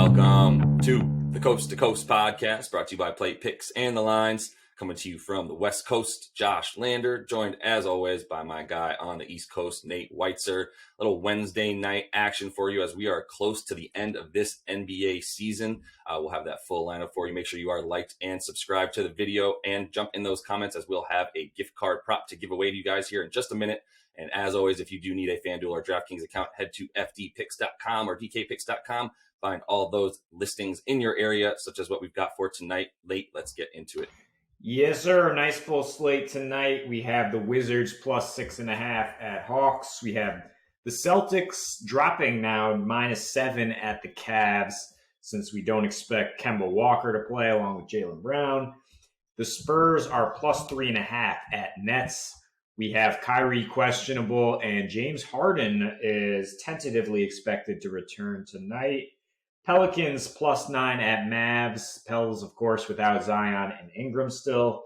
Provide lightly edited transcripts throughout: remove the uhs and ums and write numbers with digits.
Welcome to the Coast to Coast podcast, brought to you by Play Picks and the Lines. Coming to you from the West Coast, Josh Lander, joined as always by my guy on the East Coast, Nate Weitzer. Little Wednesday night action for you as we are close to the end of this NBA season. We'll have that full lineup for you. Make sure you are liked and subscribed to the video and jump in those comments as we'll have a gift card prop to give away to you guys here in just a minute. And as always, if you do need a FanDuel or DraftKings account, head to fdpicks.com or dkpicks.com. Find all those listings in your area, such as what we've got for tonight. Late, let's get into it. Yes, sir. Nice full slate tonight. We have the Wizards plus 6.5 at Hawks. We have the Celtics dropping now -7 at the Cavs since we don't expect Kemba Walker to play along with Jaylen Brown. The Spurs are plus 3.5 at Nets. We have Kyrie questionable and James Harden is tentatively expected to return tonight. Pelicans plus 9 at Mavs. Pels, of course, without Zion and Ingram still.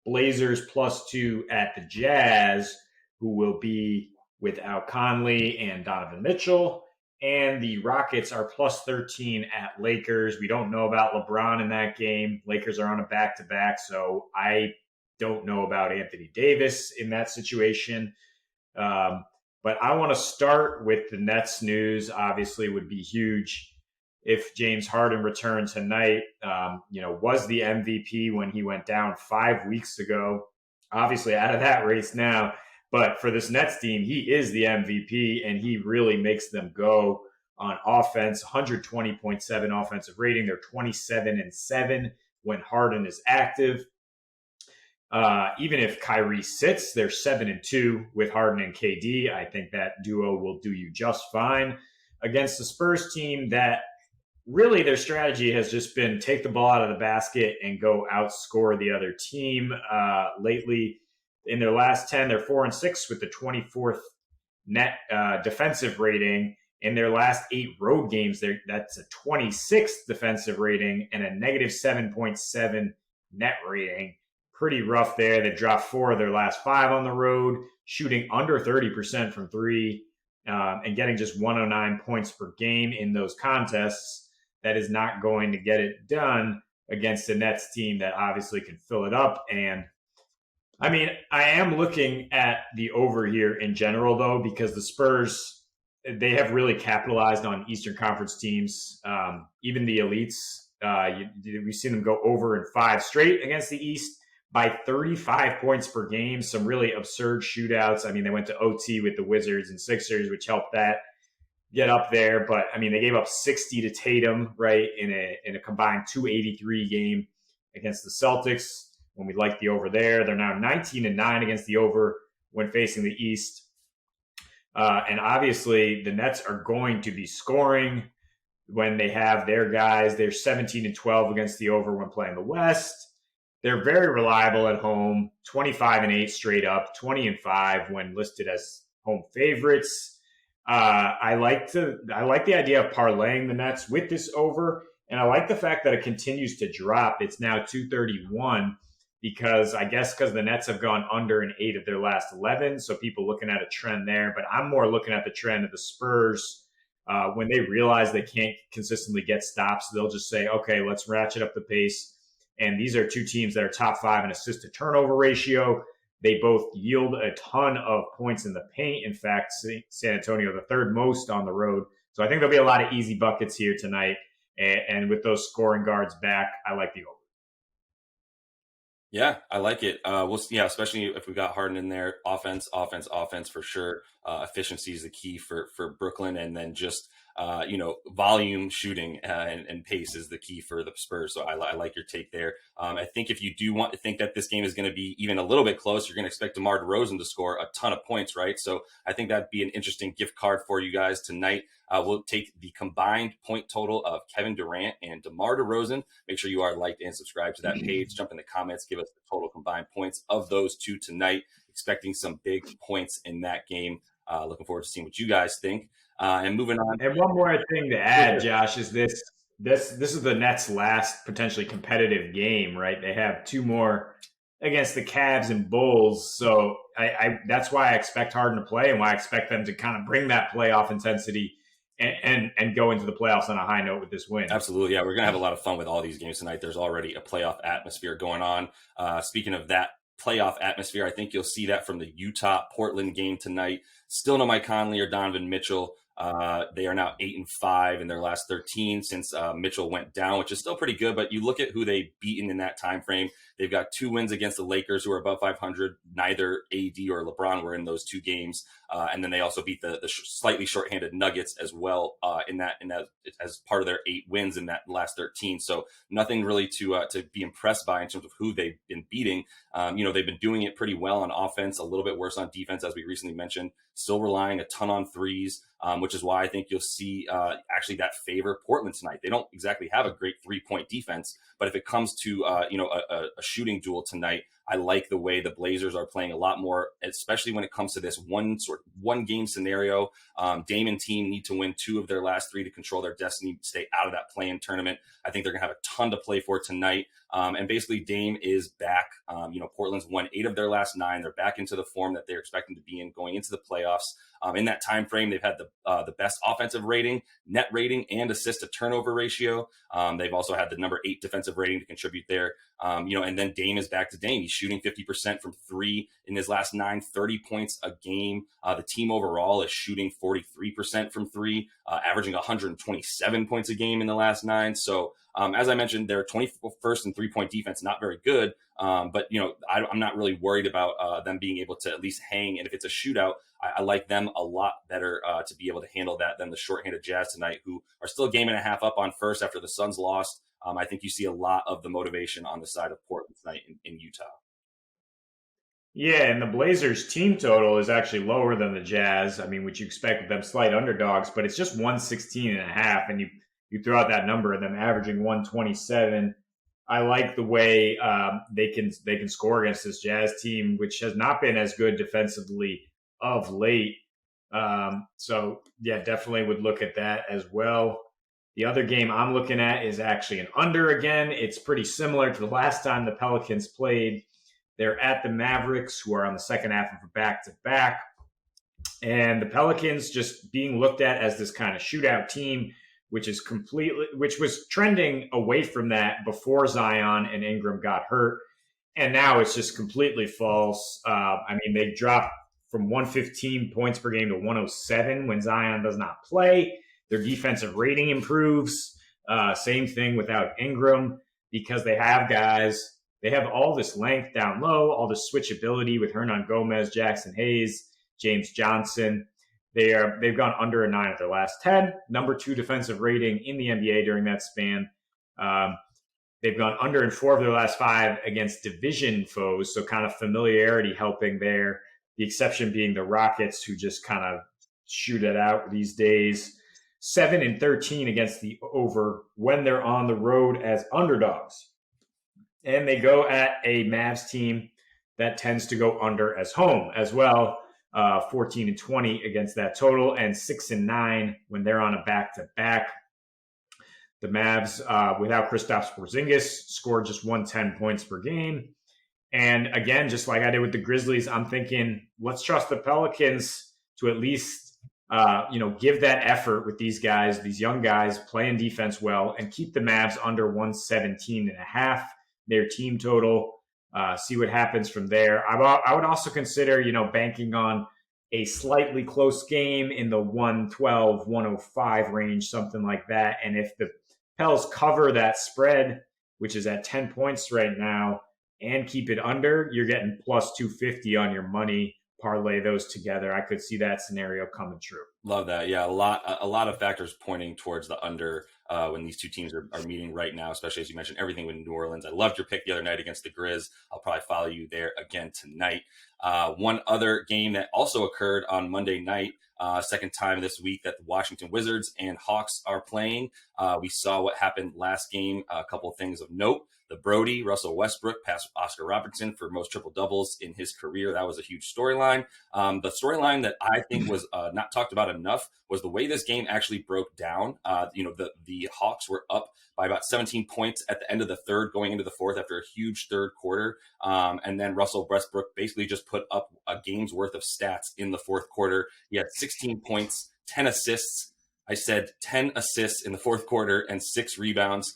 Blazers plus 2 at the Jazz, who will be without Conley and Donovan Mitchell. And the Rockets are plus 13 at Lakers. We don't know about LeBron in that game. Lakers are on a back-to-back, so I don't know about Anthony Davis in that situation. But I want to start with the Nets news. Obviously, would be huge if James Harden returned tonight. Was the MVP when he went down 5 weeks ago. Obviously out of that race now. But for this Nets team, he is the MVP, and he really makes them go on offense. 120.7 offensive rating. They're 27-7 when Harden is active. Even if Kyrie sits, they're 7-2 with Harden and KD. I think that duo will do you just fine against the Spurs team that really their strategy has just been take the ball out of the basket and go outscore the other team. Lately, in their last 10, they're 4-6 with the 24th net defensive rating. In their last 8 road games, that's a 26th defensive rating and a negative 7.7 net rating. Pretty rough there. They dropped 4 of their last 5 on the road, shooting under 30% from 3 and getting just 109 points per game in those contests. That is not going to get it done against a Nets team that obviously can fill it up. And I mean, I am looking at the over here in general, though, because the Spurs, they have really capitalized on Eastern Conference teams, even the elites. We've seen them go over in 5 straight against the East by 35 points per game. Some really absurd shootouts. I mean, they went to OT with the Wizards and Sixers, which helped that get up there. But I mean, they gave up 60 to Tatum, right, in a combined 283 game against the Celtics when we liked the over there. They're now 19-9 against the over when facing the East. And obviously the Nets are going to be scoring when they have their guys. They're 17-12 against the over when playing the West. They're very reliable at home, 25-8 straight up, 20-5 when listed as home favorites. I like the idea of parlaying the Nets with this over, and I like the fact that it continues to drop. It's now 231 because the Nets have gone under in 8 of their last 11, so people looking at a trend there. But I'm more looking at the trend of the Spurs. When they realize they can't consistently get stops, they'll just say, okay, let's ratchet up the pace. And these are 2 teams that are top 5 in assist-to-turnover ratio. They both yield a ton of points in the paint. In fact, San Antonio, the 3rd most on the road. So I think there'll be a lot of easy buckets here tonight. And with those scoring guards back, I like the over. Yeah, I like it. Especially if we got Harden in there. Offense for sure. Efficiency is the key for Brooklyn, and then just volume shooting and pace is the key for the Spurs. So I like your take there. I think if you do want to think that this game is going to be even a little bit close, you're going to expect DeMar DeRozan to score a ton of points, right? So I think that'd be an interesting gift card for you guys tonight. We'll take the combined point total of Kevin Durant and DeMar DeRozan. Make sure you are liked and subscribed to that page. Jump in the comments. Give us the total combined points of those 2 tonight. Expecting some big points in that game. Looking forward to seeing what you guys think. And moving on. And one more thing to add, Josh, is this is the Nets' last potentially competitive game, right? They have 2 more against the Cavs and Bulls. So I that's why I expect Harden to play and why I expect them to kind of bring that playoff intensity and go into the playoffs on a high note with this win. Absolutely. Yeah, we're going to have a lot of fun with all these games tonight. There's already a playoff atmosphere going on. Speaking of that playoff atmosphere, I think you'll see that from the Utah-Portland game tonight. Still no Mike Conley or Donovan Mitchell. They are now 8-5 in their last 13 since Mitchell went down, which is still pretty good. But you look at who they've beaten in that time frame. They've got 2 wins against the Lakers, who are above 500. Neither AD or LeBron were in those 2 games, and then they also beat the slightly shorthanded Nuggets as well in that as part of their 8 wins in that last 13. So nothing really to be impressed by in terms of who they've been beating. They've been doing it pretty well on offense, a little bit worse on defense, as we recently mentioned. Still relying a ton on threes, which is why I think you'll see actually that favor Portland tonight. They don't exactly have a great 3-point defense, but if it comes to a shooting duel tonight, I like the way the Blazers are playing a lot more, especially when it comes to this one game scenario. Dame and team need to win 2 of their last 3 to control their destiny, stay out of that play-in tournament. I think they're going to have a ton to play for tonight. And basically Dame is back. Portland's won 8 of their last 9. They're back into the form that they're expecting to be in going into the playoffs. In that time frame, they've had the best offensive rating, net rating, and assist to turnover ratio. They've also had the number 8 defensive rating to contribute there. And then Dame is back to Dame. He's shooting 50% from 3 in his last 9, 30 points a game. The team overall is shooting 43% from 3, averaging 127 points a game in the last 9. So as I mentioned, they're 21st in 3-point defense, not very good. But I'm not really worried about them being able to at least hang. And if it's a shootout, I like them a lot better to be able to handle that than the shorthanded Jazz tonight, who are still a game and a half up on first after the Suns lost. I think you see a lot of the motivation on the side of Portland tonight in Utah. Yeah, and the Blazers team total is actually lower than the Jazz. I mean, which you expect with them slight underdogs, but it's just 116.5, and you throw out that number and them averaging 127. I like the way they can score against this Jazz team, which has not been as good defensively of late. So yeah, definitely would look at that as well. The other game I'm looking at is actually an under again. It's pretty similar to the last time the Pelicans played. They're at the Mavericks, who are on the second half of a back-to-back. And the Pelicans just being looked at as this kind of shootout team, which was trending away from that before Zion and Ingram got hurt. And now it's just completely false. They dropped from 115 points per game to 107 when Zion does not play. Their defensive rating improves. Same thing without Ingram, because they have guys. They have all this length down low, all this switchability with Hernan Gomez, Jackson Hayes, James Johnson. They've gone under a 9 of their last 10. Number 2 defensive rating in the NBA during that span. They've gone under in 4 of their last 5 against division foes, so kind of familiarity helping there. The exception being the Rockets, who just kind of shoot it out these days. 7-13 against the over when they're on the road as underdogs. And they go at a Mavs team that tends to go under as home as well. 14-20 against that total, and 6-9 when they're on a back-to-back. The Mavs, without Kristaps Porzingis, scored just 110 points per game. And again, just like I did with the Grizzlies, I'm thinking, let's trust the Pelicans to at least, give that effort with these guys, these young guys playing defense well, and keep the Mavs under 117.5, their team total. See what happens from there. I would also consider, banking on a slightly close game in the 112, 105 range, something like that. And if the Pels cover that spread, which is at 10 points right now, and keep it under, you're getting plus 250 on your money. Parlay those together. I could see that scenario coming true. Love that. Yeah, a lot of factors pointing towards the under when these two teams are meeting right now, especially as you mentioned, everything with New Orleans. I loved your pick the other night against the Grizz. I'll probably follow you there again tonight. One other game that also occurred on Monday night, second time this week that the Washington Wizards and Hawks are playing. We saw what happened last game. A couple of things of note. The Brody, Russell Westbrook, passed Oscar Robertson for most triple-doubles in his career. That was a huge storyline. The storyline that I think was not talked about enough was the way this game actually broke down. The Hawks were up by about 17 points at the end of the third, going into the fourth after a huge third quarter. And then Russell Westbrook basically just put up a game's worth of stats in the fourth quarter. He had 16 points, 10 assists, I said 10 assists in the fourth quarter and 6 rebounds,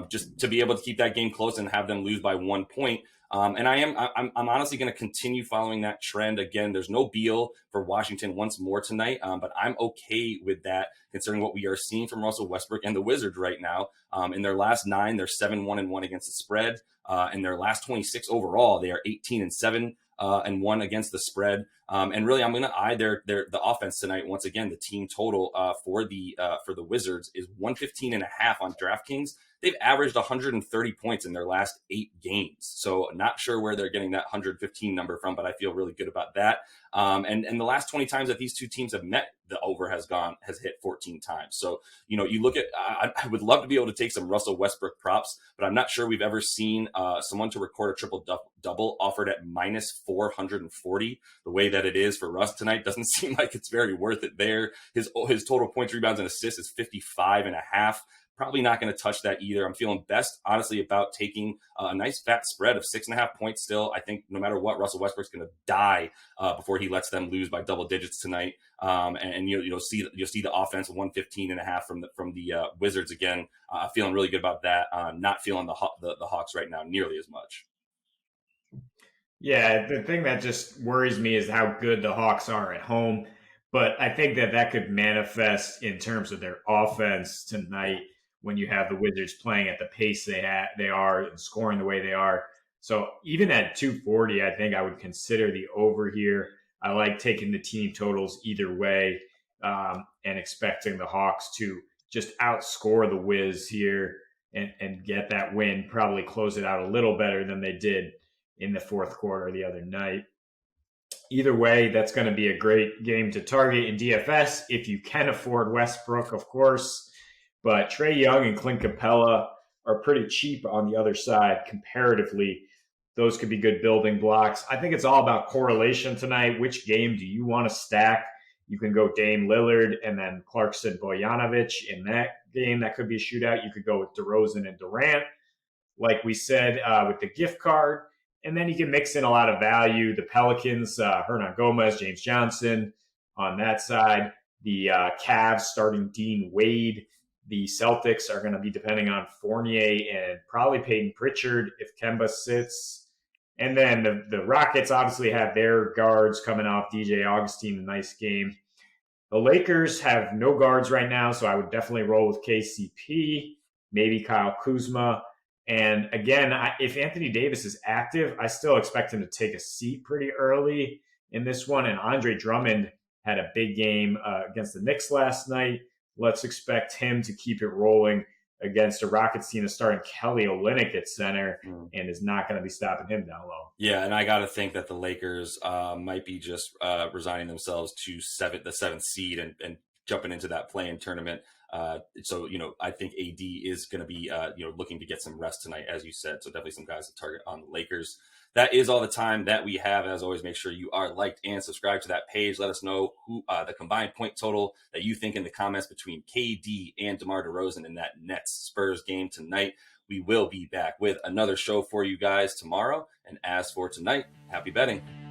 just to be able to keep that game close and have them lose by 1 point. And I'm honestly going to continue following that trend. Again, there's no Beal for Washington once more tonight, but I'm okay with that considering what we are seeing from Russell Westbrook and the Wizards right now. In their last 9, they're 7-1-1 against the spread. In their last 26 overall, they are 18-7 and 1 against the spread. And really, I'm going to eye the offense tonight. Once again, the team total for the Wizards is 115.5 on DraftKings. They've averaged 130 points in their last 8 games. So not sure where they're getting that 115 number from, but I feel really good about that. And the last 20 times that these two teams have met, the over has hit 14 times. So, you look at, I would love to be able to take some Russell Westbrook props, but I'm not sure we've ever seen someone to record a triple double offered at minus 440. The way that it is for Russ tonight doesn't seem like it's very worth it there. His total points, rebounds, and assists is 55.5. Probably not going to touch that either. I'm feeling best, honestly, about taking a nice fat spread of 6.5 points still. I think no matter what, Russell Westbrook's going to die before he lets them lose by double digits tonight. And you'll see the offense 115.5 from the Wizards again. Feeling really good about that. Not feeling the Hawks right now nearly as much. Yeah, the thing that just worries me is how good the Hawks are at home. But I think that could manifest in terms of their offense tonight when you have the Wizards playing at the pace they are and scoring the way they are. So even at 240, I think I would consider the over here. I like taking the team totals either way and expecting the Hawks to just outscore the Wiz here and get that win, probably close it out a little better than they did in the fourth quarter the other night. Either way, that's going to be a great game to target in DFS if you can afford Westbrook, of course. But Trae Young and Clint Capella are pretty cheap on the other side comparatively. Those could be good building blocks. I think it's all about correlation tonight. Which game do you want to stack? You can go Dame Lillard and then Clarkson Bojanovic in that game. That could be a shootout. You could go with DeRozan and Durant, like we said, with the gift card. And then you can mix in a lot of value. The Pelicans, Hernan Gomez, James Johnson on that side. The Cavs starting Dean Wade. The Celtics are going to be depending on Fournier and probably Peyton Pritchard if Kemba sits. And then the Rockets obviously have their guards coming off. DJ Augustine, a nice game. The Lakers have no guards right now, so I would definitely roll with KCP, maybe Kyle Kuzma. And again, if Anthony Davis is active, I still expect him to take a seat pretty early in this one. And Andre Drummond had a big game against the Knicks last night. Let's expect him to keep it rolling against a Rockets team that's starting Kelly Olynyk at center and is not going to be stopping him down low. Yeah, and I got to think that the Lakers might be just resigning themselves to the 7th seed and jumping into that play-in tournament. So, I think AD is going to be, looking to get some rest tonight, as you said. So definitely some guys to target on the Lakers. That is all the time that we have. As always, make sure you are liked and subscribed to that page. Let us know who the combined point total that you think in the comments between KD and DeMar DeRozan in that Nets Spurs game tonight. We will be back with another show for you guys tomorrow. And as for tonight, happy betting.